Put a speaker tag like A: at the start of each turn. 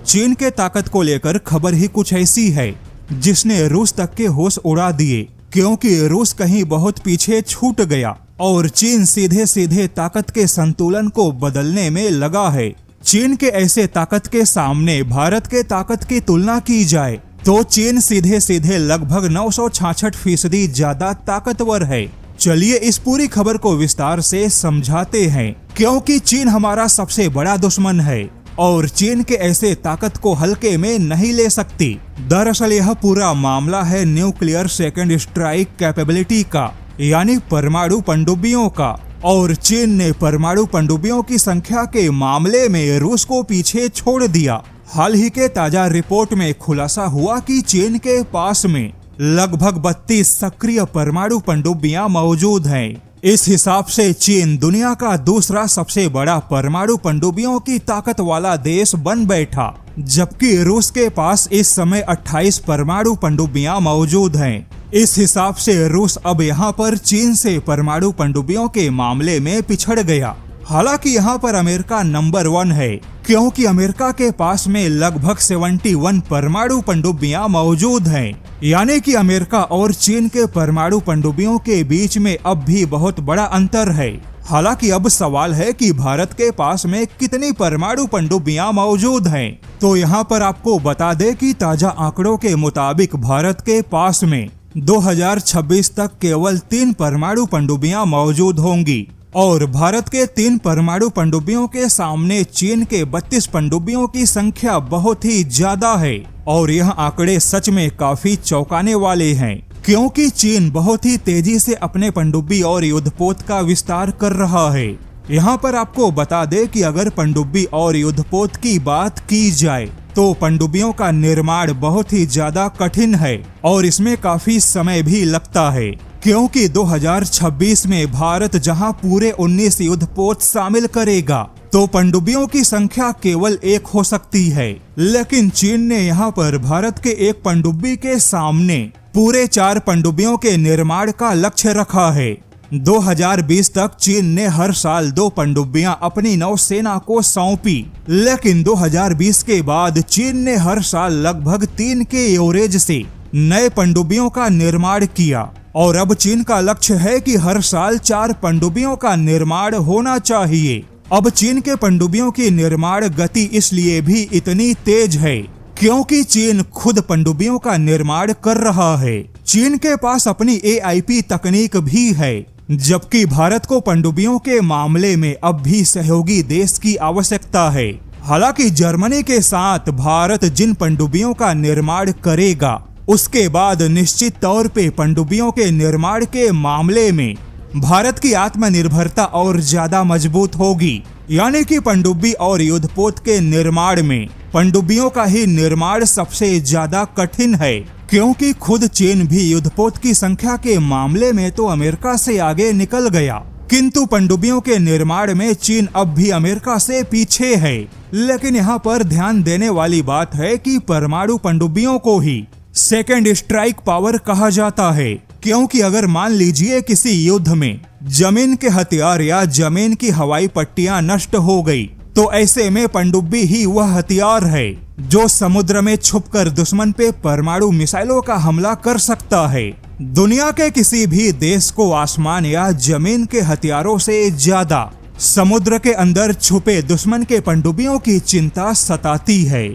A: चीन के ताकत को लेकर खबर ही कुछ ऐसी है जिसने रूस तक के होश उड़ा दिए, क्योंकि रूस कहीं बहुत पीछे छूट गया और चीन सीधे सीधे ताकत के संतुलन को बदलने में लगा है। चीन के ऐसे ताकत के सामने भारत के ताकत की तुलना की जाए तो चीन सीधे सीधे लगभग 966% ज्यादा ताकतवर है। चलिए इस पूरी खबर को विस्तार से समझाते हैं, क्योंकि चीन हमारा सबसे बड़ा दुश्मन है और चीन के ऐसे ताकत को हल्के में नहीं ले सकती। दरअसल यह पूरा मामला है न्यूक्लियर सेकंड स्ट्राइक कैपेबिलिटी का, यानी परमाणु पनडुब्बियों का। और चीन ने परमाणु पनडुब्बियों की संख्या के मामले में रूस को पीछे छोड़ दिया। हाल ही के ताजा रिपोर्ट में खुलासा हुआ कि चीन के पास में लगभग 32 सक्रिय परमाणु पनडुब्बियां मौजूद हैं। इस हिसाब से चीन दुनिया का दूसरा सबसे बड़ा परमाणु पनडुब्बियों की ताकत वाला देश बन बैठा, जबकि रूस के पास इस समय 28 परमाणु पनडुब्बियां मौजूद हैं। इस हिसाब से रूस अब यहाँ पर चीन से परमाणु पनडुब्बियों के मामले में पिछड़ गया। हालांकि यहाँ पर अमेरिका नंबर 1 है, क्योंकि अमेरिका के पास में लगभग 71 परमाणु पनडुब्बियां मौजूद हैं। यानी कि अमेरिका और चीन के परमाणु पनडुब्बियों के बीच में अब भी बहुत बड़ा अंतर है। हालांकि अब सवाल है कि भारत के पास में कितनी परमाणु पनडुब्बियां मौजूद हैं। तो यहाँ पर आपको बता दें कि ताजा आंकड़ों के मुताबिक भारत के पास में 2026 तक केवल 3 परमाणु पनडुब्बियां मौजूद होंगी और भारत के 3 परमाणु पनडुब्बियों के सामने चीन के 32 पनडुब्बियों की संख्या बहुत ही ज्यादा है। और यह आंकड़े सच में काफी चौंकाने वाले हैं, क्योंकि चीन बहुत ही तेजी से अपने पनडुब्बी और युद्धपोत का विस्तार कर रहा है। यहाँ पर आपको बता दें कि अगर पनडुब्बी और युद्धपोत की बात की जाए तो पनडुब्बियों का निर्माण बहुत ही ज्यादा कठिन है और इसमें काफी समय भी लगता है, क्योंकि 2026 में भारत जहां पूरे 19 युद्धपोत शामिल करेगा तो पनडुब्बियों की संख्या केवल 1 हो सकती है। लेकिन चीन ने यहां पर भारत के एक पनडुब्बी के सामने पूरे 4 पनडुब्बियों के निर्माण का लक्ष्य रखा है। 2020 तक चीन ने हर साल 2 पनडुब्बियां अपनी नौसेना को सौंपी, लेकिन 2020 के बाद चीन ने हर साल लगभग 3 के एवरेज से नए पनडुब्बियों का निर्माण किया और अब चीन का लक्ष्य है कि हर साल 4 पनडुब्बियों का निर्माण होना चाहिए। अब चीन के पनडुब्बियों की निर्माण गति इसलिए भी इतनी तेज है क्योंकि चीन खुद पनडुब्बियों का निर्माण कर रहा है। चीन के पास अपनी AIP तकनीक भी है, जबकि भारत को पनडुब्बियों के मामले में अब भी सहयोगी देश की आवश्यकता है। हालांकि जर्मनी के साथ भारत जिन पनडुब्बियों का निर्माण करेगा उसके बाद निश्चित तौर पे पनडुब्बियों के निर्माण के मामले में भारत की आत्मनिर्भरता और ज्यादा मजबूत होगी। यानी कि पनडुब्बी और युद्धपोत के निर्माण में पनडुब्बियों का ही निर्माण सबसे ज्यादा कठिन है, क्योंकि खुद चीन भी युद्धपोत की संख्या के मामले में तो अमेरिका से आगे निकल गया, किंतु पनडुब्बियों के निर्माण में चीन अब भी अमेरिका से पीछे है। लेकिन यहाँ पर ध्यान देने वाली बात है कि परमाणु पनडुब्बियों को ही सेकेंड स्ट्राइक पावर कहा जाता है, क्योंकि अगर मान लीजिए किसी युद्ध में जमीन के हथियार या जमीन की हवाई पट्टियां नष्ट हो गई तो ऐसे में पनडुब्बी ही वह हथियार है जो समुद्र में छुपकर दुश्मन पे परमाणु मिसाइलों का हमला कर सकता है। दुनिया के किसी भी देश को आसमान या जमीन के हथियारों से ज्यादा समुद्र के अंदर छुपे दुश्मन के पनडुब्बियों की चिंता सताती है।